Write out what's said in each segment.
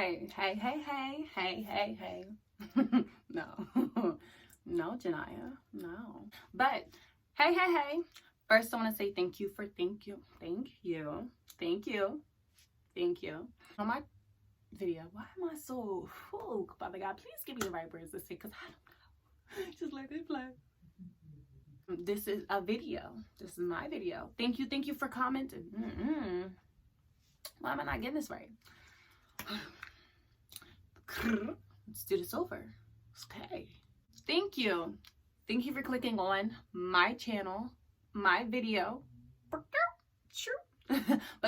Hey, hey, hey, hey, hey, hey, hey. No, no, Janaya, no. But hey, hey, hey. First, I want to say thank you. On my video, why am I so full? Father God, please give me the right words to say because I don't know. Just let it fly. This is a video. This is my video. Thank you for commenting. Why am I not getting this right? Let's do this over. Okay. Thank you for clicking on my channel, my video. But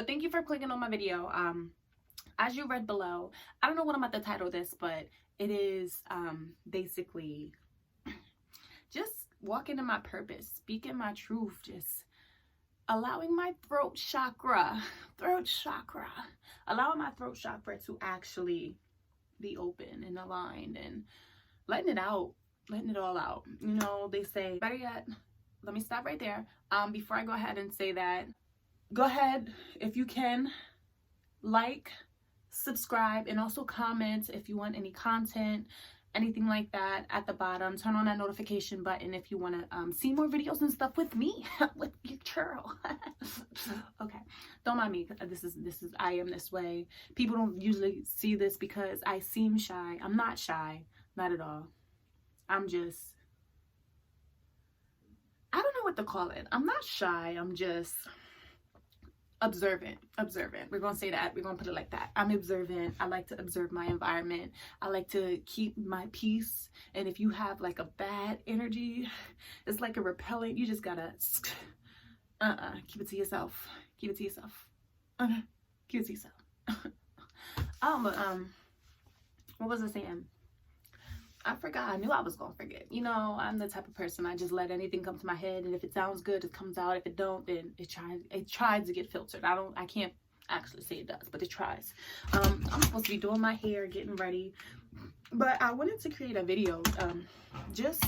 thank you for clicking on my video. As you read below, I don't know what I'm about to title this, but it is basically just walking in my purpose, speaking my truth, just allowing my throat chakra to actually be open and aligned and letting it all out. You know, they say, better yet, let me stop right there. Before I go ahead and say that, go ahead, if you can, like, subscribe, and also comment if you want any content, anything like that at the bottom. Turn on that notification button if you want to see more videos and stuff with me, with your churl. Okay, don't mind me. This is I am this way. People don't usually see this because I seem shy. I'm not shy, not at all. I'm just, I don't know what to call it. I'm not shy. I'm just observant. We're gonna say that. We're gonna put it like that. I'm observant. I like to observe my environment. I like to keep my peace. And if you have like a bad energy, it's like a repellent. You just gotta keep it to yourself. Keep it to yourself. Keep it to yourself. What was I saying? I forgot. I knew I was gonna forget. You know, I'm the type of person, I just let anything come to my head, and if it sounds good, it comes out. If it don't, then it tries to get filtered. I can't actually say it does, but it tries. I'm supposed to be doing my hair, getting ready, but I wanted to create a video just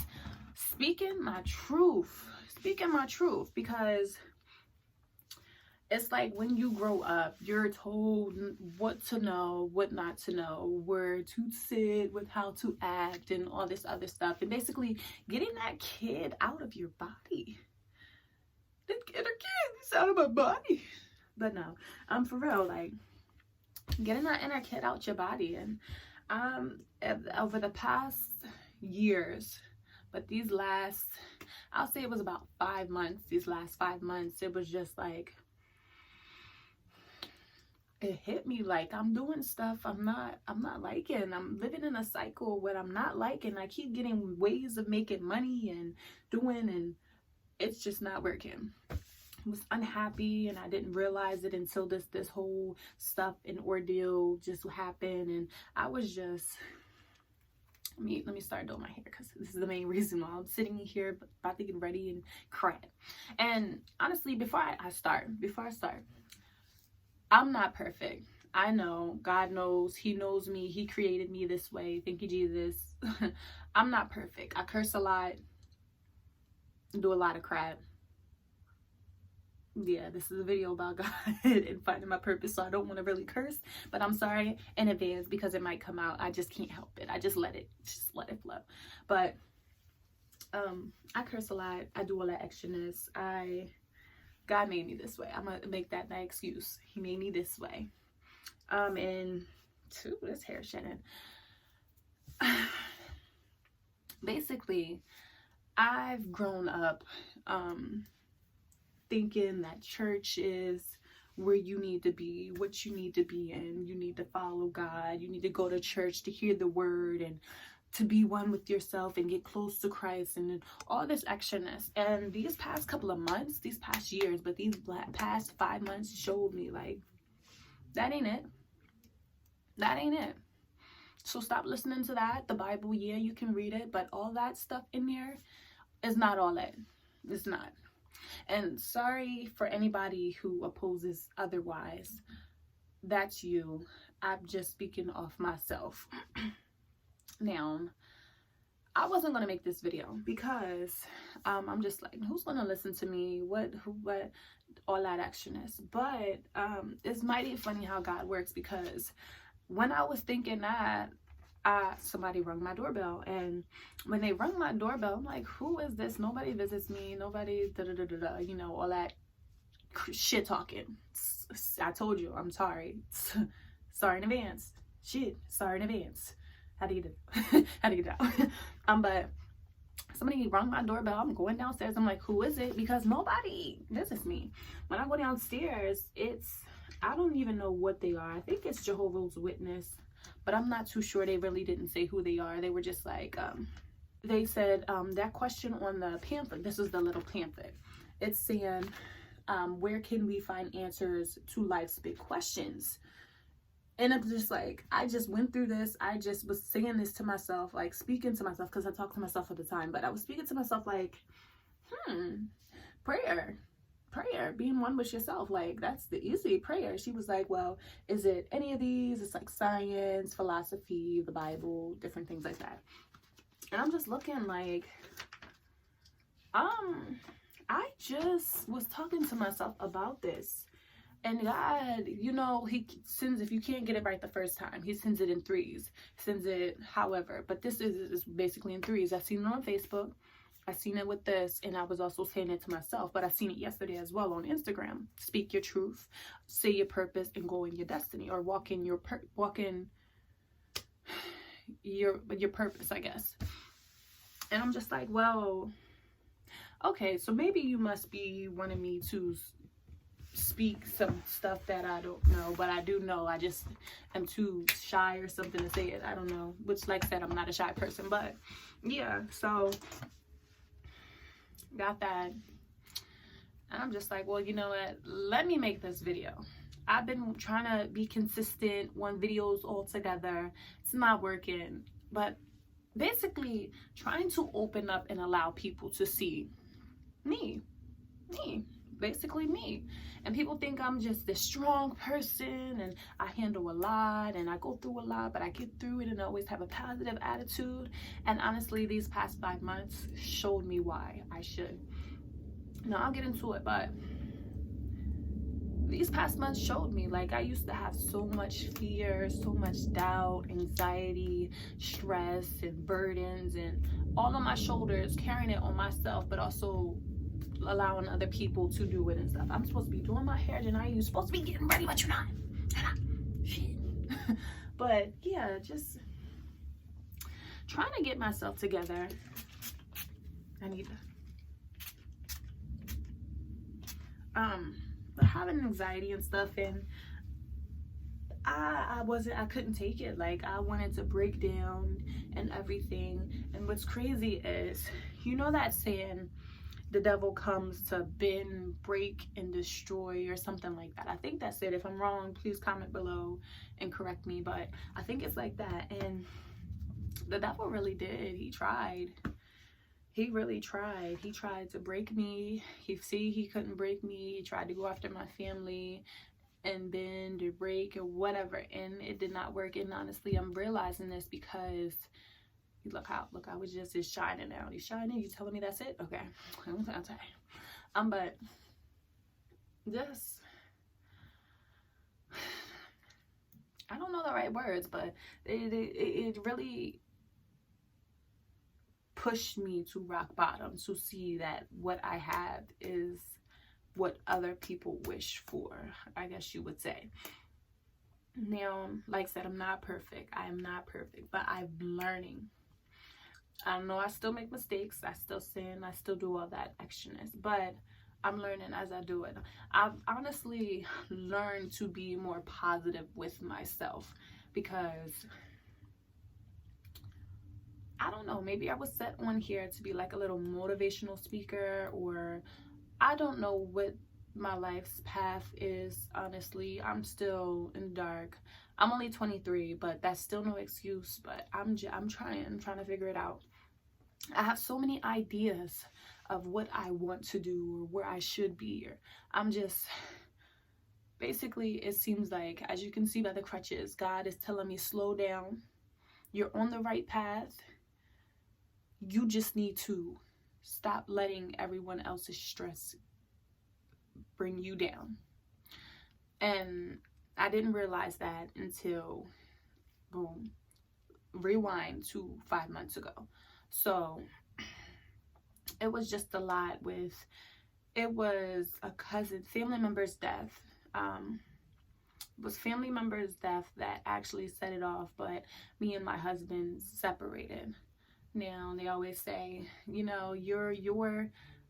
speaking my truth, because it's like when you grow up, you're told what to know, what not to know, where to sit, with how to act, and all this other stuff. And basically getting that kid out of your body. That inner kid is out of my body. But no, for real, like getting that inner kid out your body. And over the past years, but these last, I'll say it was about 5 months, these last 5 months, it was just like, it hit me like I'm doing stuff I'm not liking. I'm living in a cycle where I'm not liking. I keep getting ways of making money and doing, and it's just not working. I was unhappy, and I didn't realize it until this whole stuff and ordeal just happened. And I was just, let me start doing my hair, because this is the main reason why I'm sitting here about to get ready and cry. And honestly, before I start, I'm not perfect. I know. God knows. He knows me. He created me this way. Thank you, Jesus. I'm not perfect. I curse a lot. Do a lot of crap. Yeah, this is a video about God and finding my purpose, so I don't want to really curse, but I'm sorry in advance because it might come out. I just can't help it. I just let it flow. But I curse a lot. I do all that extraness. God made me this way. I'm gonna make that my excuse. He made me this way. And this hair shedding. Basically, I've grown up thinking that church is where you need to be, what you need to be in. You need to follow God. You need to go to church to hear the word and to be one with yourself and get close to Christ and all this extraness. And these past couple of months, these past years, but these past 5 months showed me like, that ain't it. That ain't it. So stop listening to that. The Bible, yeah, you can read it, but all that stuff in there is not all that. It's not. And sorry for anybody who opposes otherwise. That's you. I'm just speaking off myself. Now, I wasn't going to make this video because I'm just like, who's going to listen to me? What, all that extraness. But it's mighty funny how God works, because when I was thinking that, somebody rung my doorbell, and when they rung my doorbell, I'm like, who is this? Nobody visits me, nobody da da da da da, you know, all that shit talking. I told you, I'm sorry. Sorry in advance. Shit, sorry in advance. How to get it? How to get it out? But somebody rung my doorbell. I'm going downstairs. I'm like, who is it? Because nobody visits me. When I go downstairs, I don't even know what they are. I think it's Jehovah's Witness, but I'm not too sure. They really didn't say who they are. They were just like, they said, that question on the pamphlet, this is the little pamphlet. It's saying, where can we find answers to life's big questions? And I'm just like, I just went through this. I just was saying this to myself, like speaking to myself, because I talk to myself at the time, but I was speaking to myself like, prayer, being one with yourself. Like, that's the easy prayer. She was like, well, is it any of these? It's like science, philosophy, the Bible, different things like that. And I'm just looking like, I just was talking to myself about this. And God, you know, he sends, if you can't get it right the first time, he sends it in threes, sends it however. But this is basically in threes. I've seen it on Facebook. I've seen it with this. And I was also saying it to myself. But I've seen it yesterday as well on Instagram. Speak your truth, say your purpose, and go in your destiny. Or walk in your purpose, I guess. And I'm just like, well, okay, so maybe you must be wanting me to speak some stuff that I don't know, but I do know. I just am too shy or something to say it. I don't know, which, like I said, I'm not a shy person, but yeah, so got that. And I'm just like, well, you know what, let me make this video. I've been trying to be consistent on videos all together. It's not working, but basically trying to open up and allow people to see me, basically me. And people think I'm just this strong person and I handle a lot and I go through a lot, but I get through it and I always have a positive attitude. And honestly, these past 5 months showed me why I should. Now I'll get into it, but these past months showed me, like, I used to have so much fear, so much doubt, anxiety, stress, and burdens, and all on my shoulders, carrying it on myself, but also allowing other people to do it and stuff. I'm supposed to be doing my hair, Janai. You're supposed to be getting ready, but you're not. Shit. But yeah, just trying to get myself together. I need to. But having anxiety and stuff, and I couldn't take it. Like, I wanted to break down and everything. And what's crazy is, you know that saying, the devil comes to bend, break, and destroy, or something like that. I think that's it. If I'm wrong, please comment below and correct me, but I think it's like that. And the devil really did. He tried. He really tried. He tried to break me. He couldn't break me. He tried to go after my family and bend or break or whatever, and it did not work. And honestly, I'm realizing this because look how it's just is shining now. He's shining. You telling me that's it? Okay. But just, I don't know the right words, but it really pushed me to rock bottom, to see that what I have is what other people wish for, I guess you would say. Now, like I said, I'm not perfect. I am not perfect, but I'm learning. I know I still make mistakes. I still sin. I still do all that extraness, but I'm learning as I do it. I've honestly learned to be more positive with myself, because I don't know, maybe I was set on here to be like a little motivational speaker, or I don't know what my life's path is. Honestly, I'm still in the dark. I'm only 23, but that's still no excuse. But I'm trying to figure it out. I have so many ideas of what I want to do or where I should be. Or I'm just, basically, it seems like, as you can see by the crutches, God is telling me, slow down. You're on the right path. You just need to stop letting everyone else's stress bring you down. And I didn't realize that until Boom. Rewind to 5 months ago. So it was just a lot with, it was a cousin, family member's death. It was family member's death that actually set it off, but me and my husband separated. Now, they always say, you know, your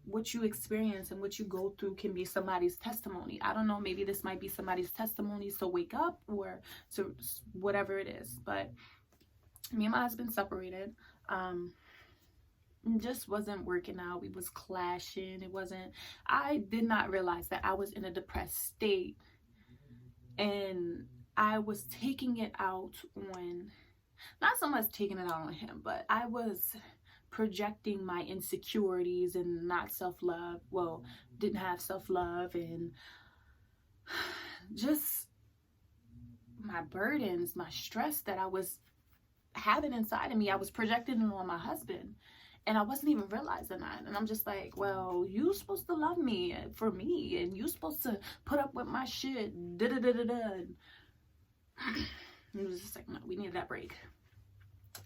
what you experience and what you go through can be somebody's testimony. I don't know, maybe this might be somebody's testimony to wake up or to whatever it is. But me and my husband separated. Just wasn't working out. We was clashing. I did not realize that I was in a depressed state, and I was taking it out on, not so much taking it out on him, but I was projecting my insecurities and not self-love. Well, didn't have self-love, and just my burdens, my stress that I was having inside of me, I was projecting it on my husband, and I wasn't even realizing that. And I'm just like, well, you supposed to love me for me, and you supposed to put up with my shit, It was just like, no, we needed that break.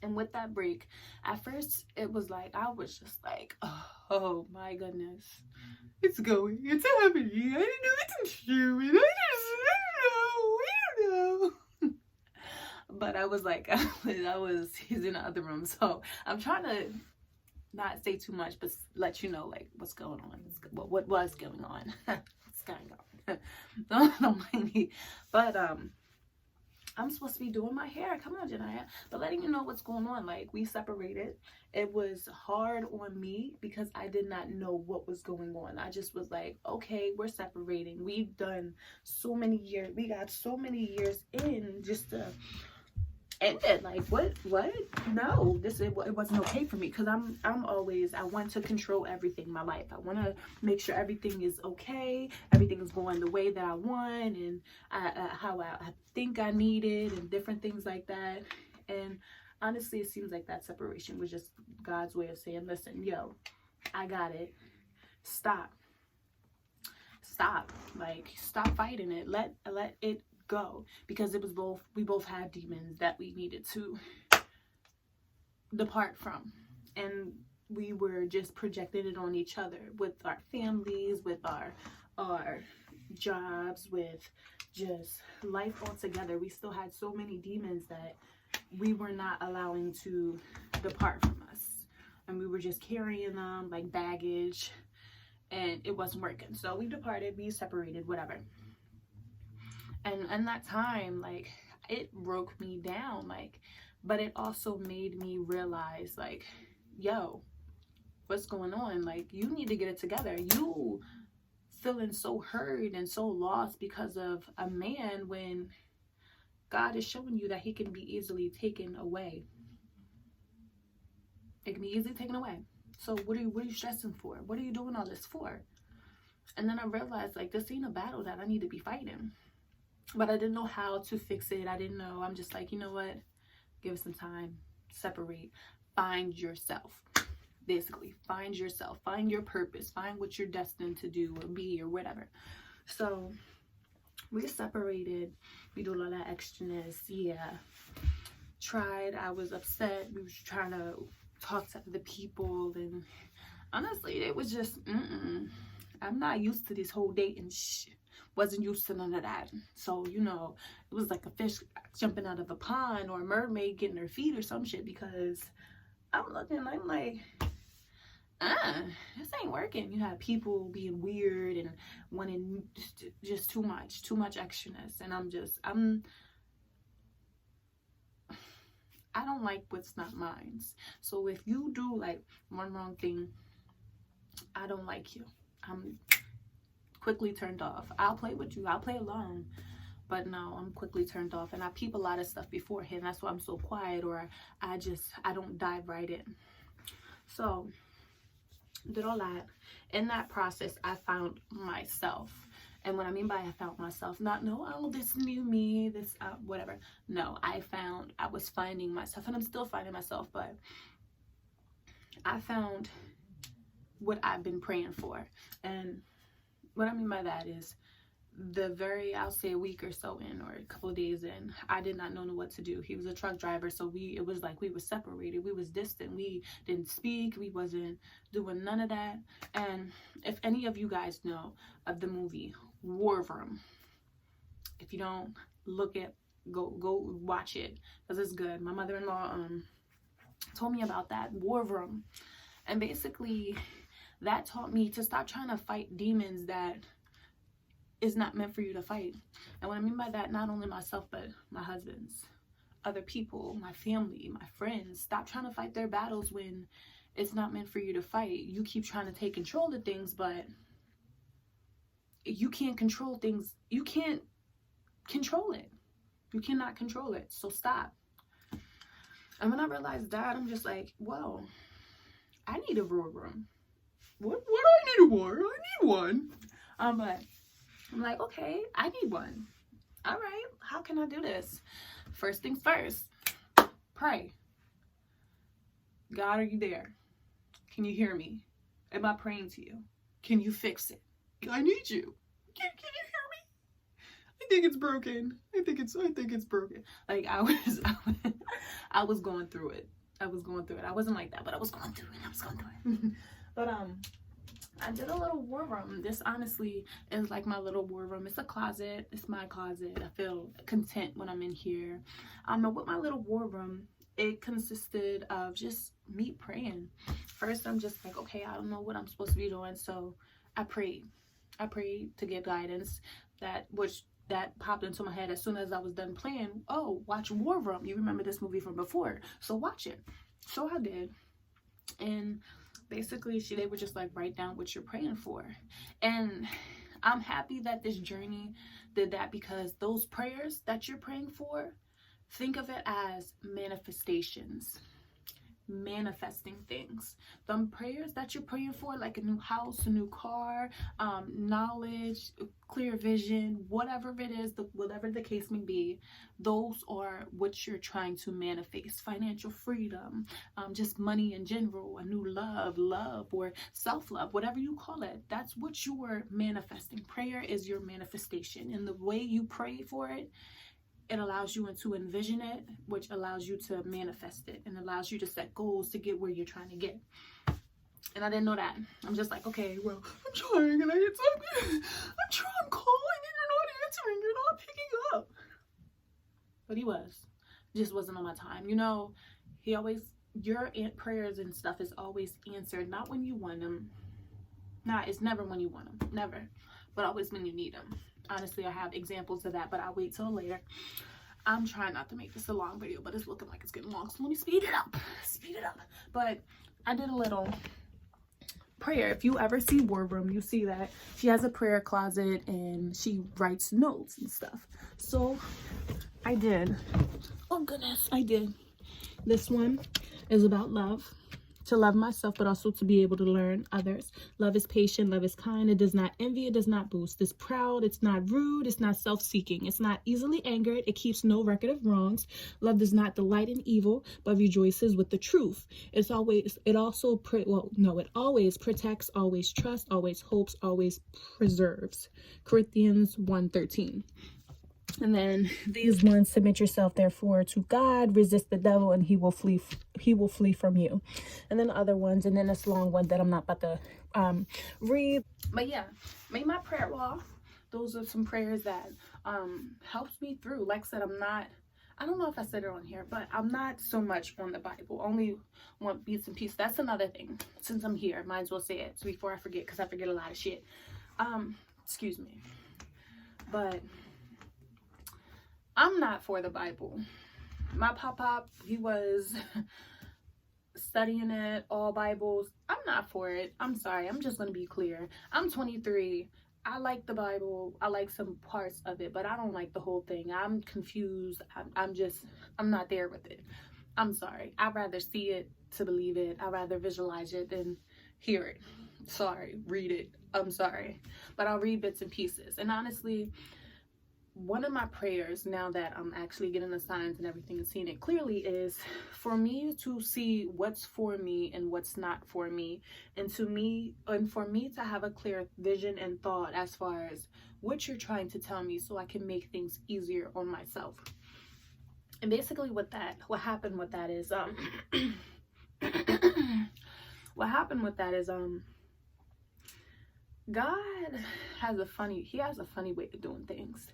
And with that break, at first it was like, I was just like, oh my goodness, it's happening. I didn't know it's true. I don't know. But I was like, he's in the other room. So I'm trying to not say too much, but let you know like what's going on. What was going on. What's going on. Don't mind me. But I'm supposed to be doing my hair. Come on, Janaya. But letting you know what's going on. Like, we separated. It was hard on me because I did not know what was going on. I just was like, okay, we're separating. We've done so many years. We got so many years in just to end it. Like, what? No, it wasn't okay for me, because I want to control everything in my life. I want to make sure everything is okay, everything is going the way that I want, and how I think I need it, and different things like that. And honestly, it seems like that separation was just God's way of saying, listen, yo, I got it. Stop. Like, stop fighting it. Let it go, because we both had demons that we needed to depart from, and we were just projecting it on each other, with our families, with our jobs, with just life altogether. We still had so many demons that we were not allowing to depart from us, and we were just carrying them like baggage, and it wasn't working. So we departed, we separated, whatever. And in that time, like, it broke me down, like, but it also made me realize, like, yo, what's going on? Like, you need to get it together. You feeling so hurt and so lost because of a man, when God is showing you that he can be easily taken away. It can be easily taken away. So what are you stressing for? What are you doing all this for? And then I realized, like, this ain't a battle that I need to be fighting. But I didn't know how to fix it. I didn't know. I'm just like, you know what? Give it some time. Separate. Find yourself. Basically, find yourself. Find your purpose. Find what you're destined to do or be or whatever. So we separated. We do a lot of extraness. Yeah. Tried. I was upset. We were trying to talk to other people. And honestly, it was just, I'm not used to this whole dating shit. Wasn't used to none of that. So, you know, it was like a fish jumping out of a pond, or a mermaid getting her feet or some shit, because I'm looking, I'm like, this ain't working. You have people being weird and wanting just too much extraness. And I don't like what's not mine. So if you do like one wrong thing, I don't like you. I'm quickly turned off. I'll play with you. I'll play along. But no, I'm quickly turned off. And I peep a lot of stuff beforehand. That's why I'm so quiet, or I don't dive right in. So, did all that. In that process, I found myself. And what I mean by I found myself, this new me, this whatever. No, I was finding myself, and I'm still finding myself, but I found what I've been praying for. And what I mean by that is I'll say a week or so in, or a couple of days in, I did not know what to do. He was a truck driver, so it was like we were separated, we was distant, we didn't speak, we wasn't doing none of that. And if any of you guys know of the movie War Room, if you don't, go watch it, because it's good. My mother-in-law told me about that War Room, and basically that taught me to stop trying to fight demons that is not meant for you to fight. And what I mean by that, not only myself, but my husband's, other people, my family, my friends. Stop trying to fight their battles when it's not meant for you to fight. You keep trying to take control of things, but you can't control things. You can't control it. You cannot control it. So stop. And when I realized that, I'm just like, well, I need a War Room. What do I need a war? I need one. But I'm like, okay, I need one. All right, how can I do this? First things first, pray. God, are you there? Can you hear me? Am I praying to you? Can you fix it? I need you. Can you hear me? I think it's broken. I think it's broken. Like I was going through it. I wasn't like that, but I was going through it. But I did a little war room. This honestly is like my little war room. It's a closet. It's my closet. I feel content when I'm in here. But with my little war room, it consisted of just me praying. First, I'm just like, okay, I don't know what I'm supposed to be doing. So I prayed. I prayed to get guidance. That popped into my head as soon as I was done playing. Oh, watch War Room. You remember this movie from before. So watch it. So I did. And basically they were just like, write down what you're praying for. And I'm happy that this journey did that, because those prayers that you're praying for, think of it as manifestations, manifesting things. The prayers that you're praying for, like a new house, a new car, knowledge, clear vision, whatever it is, whatever the case may be, those are what you're trying to manifest. Financial freedom, just money in general, a new love, or self-love, whatever you call it. That's what you are manifesting. Prayer is your manifestation, and the way you pray for it, it allows you to envision it, which allows you to manifest it, and allows you to set goals to get where you're trying to get. And I didn't know that. I'm just like, okay, well, I'm trying, and I'm calling, and you're not answering, you're not picking up. But he was. Just wasn't on my time. You know, your prayers and stuff is always answered, not when you want them. It's never when you want them. Never. But always when you need them. Honestly, I have examples of that, but I'll wait till later. I'm trying not to make this a long video, but it's looking like it's getting long, so let me speed it up. But I did a little prayer. If you ever see War Room, you see that she has a prayer closet and she writes notes and stuff. So I did. Oh goodness, I did. This one is about love. To love myself, but also to be able to learn others. Love is patient, love is kind, it does not envy, it does not boast, it's proud, it's not rude, it's not self-seeking, it's not easily angered, it keeps no record of wrongs. Love does not delight in evil, but rejoices with the truth. It always protects, always trusts, always hopes, always preserves. Corinthians 1:13. And then these ones: submit yourself therefore to God, resist the devil, and he will flee from you. And then the other ones, and then this long one that I'm not about to read. But yeah, made my prayer wall. Those are some prayers that helps me through. Like I said, I don't know if I said it on here, but I'm not so much on the Bible. Only want bits and pieces. That's another thing. Since I'm here, might as well say it before I forget, because I forget a lot of shit. Excuse me. But I'm not for the Bible. My pop, he was studying it, all Bibles. I'm not for it. I'm sorry. I'm just going to be clear. I'm 23. I like the Bible. I like some parts of it, but I don't like the whole thing. I'm confused. I'm not there with it. I'm sorry. I'd rather see it to believe it. I'd rather visualize it than hear it. Sorry. Read it. I'm sorry. But I'll read bits and pieces. And honestly, one of my prayers, now that I'm actually getting the signs and everything and seeing it clearly, is for me to see what's for me and what's not for me, and for me to have a clear vision and thought as far as what you're trying to tell me, so I can make things easier on myself. And basically what happened with that is what happened with that is God has a funny way of doing things.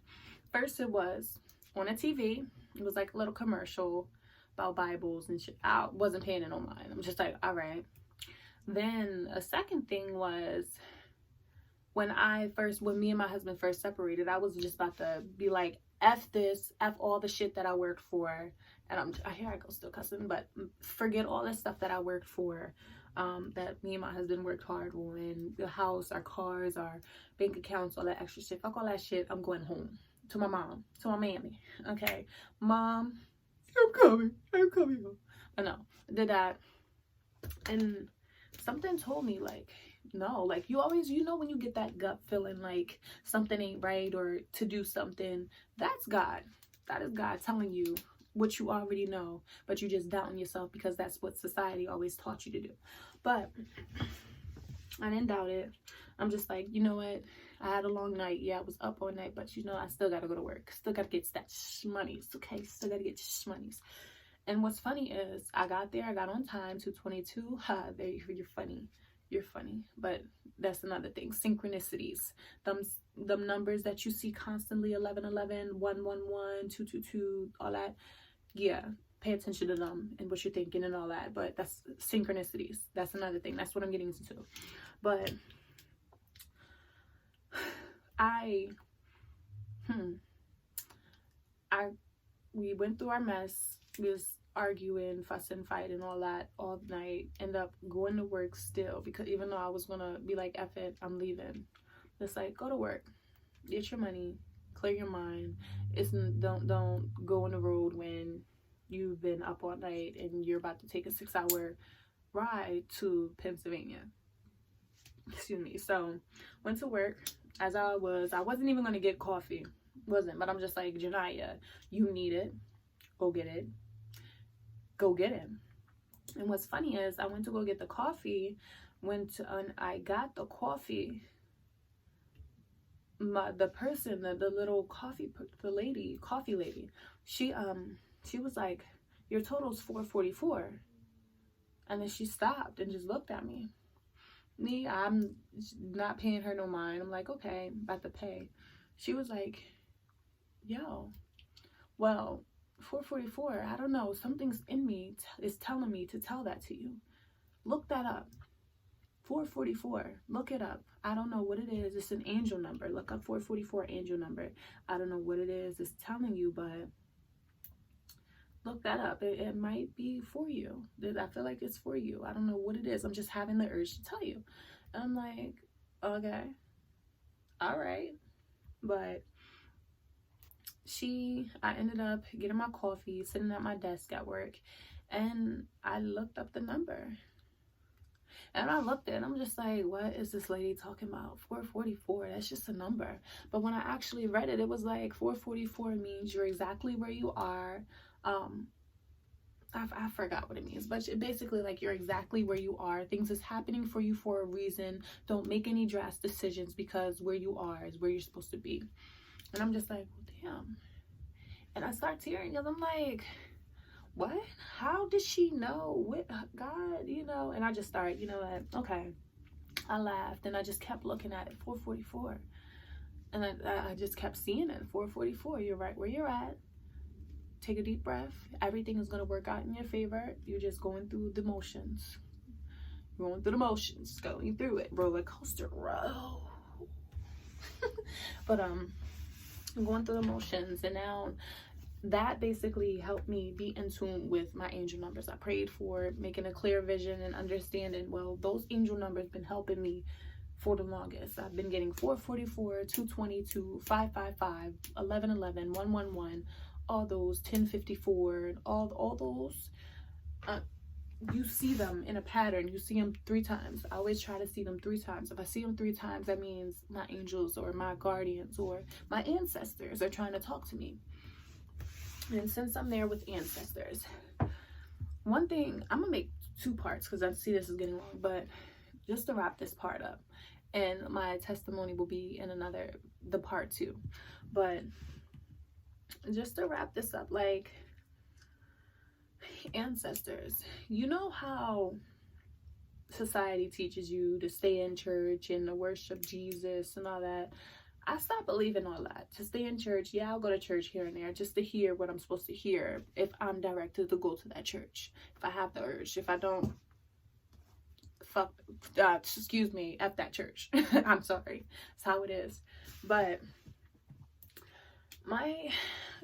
First, it was on a TV. It was like a little commercial about Bibles and shit. I wasn't paying it no mind. I'm just like, all right. Then a second thing was when me and my husband first separated, I was just about to be like, F this, F all the shit that I worked for. And here I go still cussing, but forget all the stuff that I worked for. That me and my husband worked hard on, the house, our cars, our bank accounts, all that extra shit. Fuck all that shit. I'm going home to my mom, to my mammy. Okay, Mom, I'm coming home. But no, I did that, and something told me like, no, like you know when you get that gut feeling like something ain't right or to do something, that's God. That is God telling you what you already know, but you just doubting yourself because that's what society always taught you to do. But I didn't doubt it. I'm just like, you know what? I had a long night. Yeah, I was up all night, but you know, I still gotta go to work. Still gotta get that shmoneys, okay? Still gotta get shmoneys. And what's funny is I got there. I got on time, 2:22. Ha, there you're funny. You're funny. But that's another thing. Synchronicities. Them numbers that you see constantly, 1111, 111, 222, all that. Yeah, pay attention to them and what you're thinking and all that. But that's synchronicities. That's another thing. That's what I'm getting into. But we went through our mess. We was arguing, fussing, fighting, all that all night. End up going to work still, because even though I was gonna be like, F it, I'm leaving. It's like, go to work, get your money, clear your mind. Don't go on the road when you've been up all night and you're about to take a 6-hour ride to Pennsylvania. Excuse me. So went to work. As I wasn't even gonna get coffee, but I'm just like, Janaya, you need it, go get it. And what's funny is I went to go get the coffee. And I got the coffee, the coffee lady, she was like, your total's $4.44. And then she stopped and just looked at me. I'm not paying her no mind. I'm like, okay, about to pay. She was like, yo, well, $4.44, I don't know, something's in me is telling me to tell that to you. Look that up. $4.44, look it up. I don't know what it is. It's an angel number. Look up $4.44 angel number. I don't know what it is. It's telling you, but look that up. It might be for you. I feel like it's for you. I don't know what it is. I'm just having the urge to tell you. And I'm like, okay, all right. But I ended up getting my coffee, sitting at my desk at work, and I looked up the number. And I looked at it, I'm just like, what is this lady talking about? 444, that's just a number. But when I actually read it, it was like 444 means you're exactly where you are. I forgot what it means, but basically like you're exactly where you are. Things is happening for you for a reason. Don't make any drastic decisions, because where you are is where you're supposed to be. And I'm just like, well, damn. And I start tearing because I'm like, what? How did she know? What, God, you know? And I just started, you know what? Okay. I laughed and I just kept looking at it, 444. And I just kept seeing it, 444. You're right where you're at. Take a deep breath. Everything is going to work out in your favor. You're just going through the motions. Going through it. Roller coaster roll. But I'm going through the motions, and now that basically helped me be in tune with my angel numbers. I prayed for making a clear vision and understanding. Well, those angel numbers been helping me for the longest. I've been getting 444, 222, 555, 1111, 111, all those 1054, all those. you see them in a pattern. You see them 3 times. I always try to see them 3 times. If I see them 3 times, that means my angels or my guardians or my ancestors are trying to talk to me. And since I'm there with ancestors, one thing, I'm gonna make 2 parts because I see this is getting long, but just to wrap this part up, and my testimony will be in the part 2. But just to wrap this up, like, ancestors, you know how society teaches you to stay in church and to worship Jesus and all that? I stopped believing all that. To stay in church, yeah, I'll go to church here and there just to hear what I'm supposed to hear if I'm directed to go to that church. If I have the urge. If I don't, excuse me, F that church. I'm sorry. It's how it is. But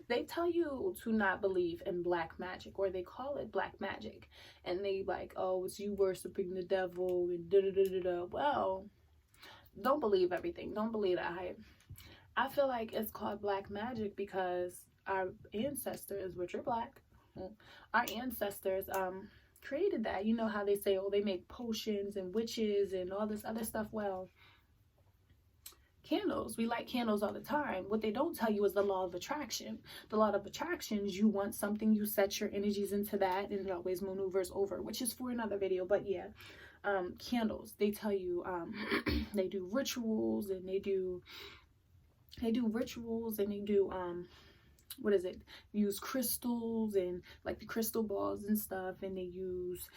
they tell you to not believe in black magic, or they call it black magic. And they like, oh, it's you worshiping the devil and da-da-da-da-da. Well, don't believe everything. Don't believe that hype. I feel like it's called black magic because our ancestors, which are black, our ancestors created that. You know how they say, oh, they make potions and witches and all this other stuff. Well, candles, we light candles all the time. What they don't tell you is the law of attraction. The law of attraction is you want something, you set your energies into that, and it always maneuvers over, which is for another video. But yeah, candles, they tell you they do rituals, and they do what is it, use crystals and like the crystal balls and stuff, and they use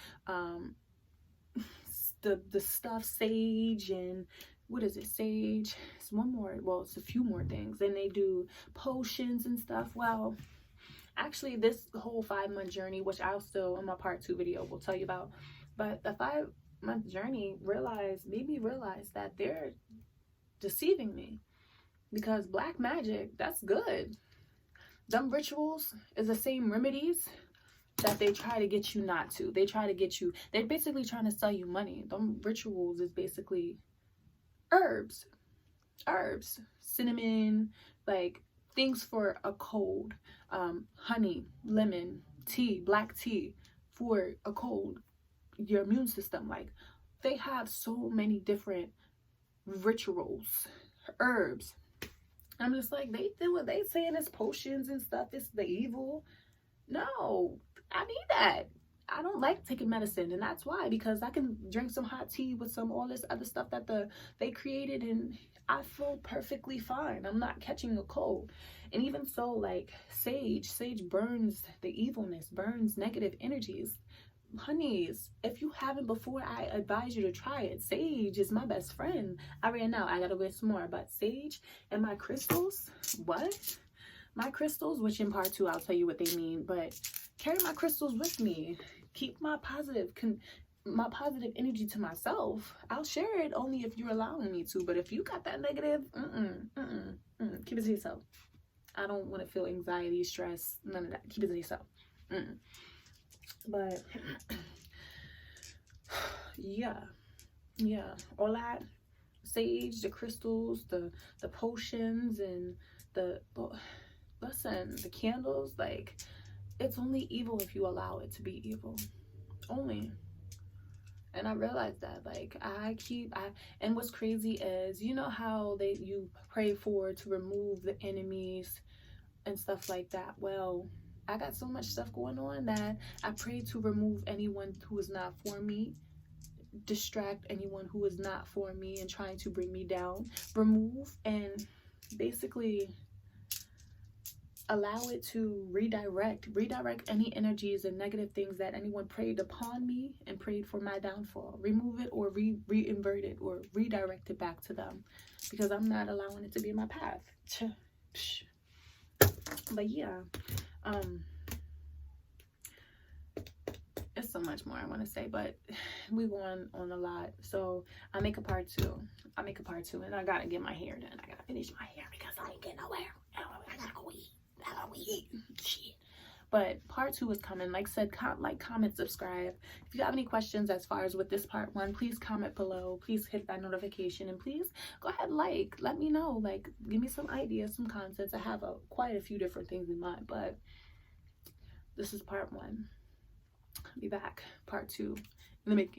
the stuff, sage, and what is it, sage, it's one more, well, it's a few more things, and they do potions and stuff. Well, actually, this whole 5-month journey, which I'll still in my part 2 video will tell you about, but the 5-month journey made me realize that they're deceiving me, because black magic, that's good. Them rituals is the same remedies that they try to get you not to. They try to get you, they're basically trying to sell you money. Them rituals is basically herbs, cinnamon, like things for a cold, honey, lemon, tea, black tea for a cold, your immune system. Like, they have so many different rituals, herbs. I'm just like, they saying it's potions and stuff, it's the evil. No, I need that. I don't like taking medicine, and that's why, because I can drink some hot tea with some all this other stuff that they created, and I feel perfectly fine. I'm not catching a cold. And even so, like sage burns the evilness, burns negative energies. Honeys, if you haven't before, I advise you to try it. Sage is my best friend. I ran out. I gotta get some more. But sage and my crystals, what? My crystals, which in part 2 I'll tell you what they mean, but carry my crystals with me. Keep my positive energy to myself. I'll share it only if you're allowing me to. But if you got that negative, keep it to yourself. I don't want to feel anxiety, stress, none of that. Keep it to yourself. But yeah, all that sage, the crystals, the potions, and the candles, like, it's only evil if you allow it to be evil. Only. And I realized that, like, and what's crazy is, you know how you pray to remove the enemies and stuff like that. Well, I got so much stuff going on that I pray to remove anyone who is not for me, distract anyone who is not for me and trying to bring me down, remove, and basically allow it to redirect any energies and negative things that anyone prayed upon me and prayed for my downfall. Remove it, or re-invert it, or redirect it back to them, because I'm not allowing it to be in my path. But yeah, it's so much more I want to say, but we go on a lot, so I make a part 2, and I gotta get my hair done. I gotta finish my hair because I ain't getting nowhere. I gotta go eat. Shit. But part 2 is coming. Like I said, like, comment, subscribe. If you have any questions as far as with this part 1, please comment below. Please hit that notification, and please go ahead, let me know, like, give me some ideas, some concepts. I have quite a few different things in mind, but this is part 1. be back. Part 2 in the making.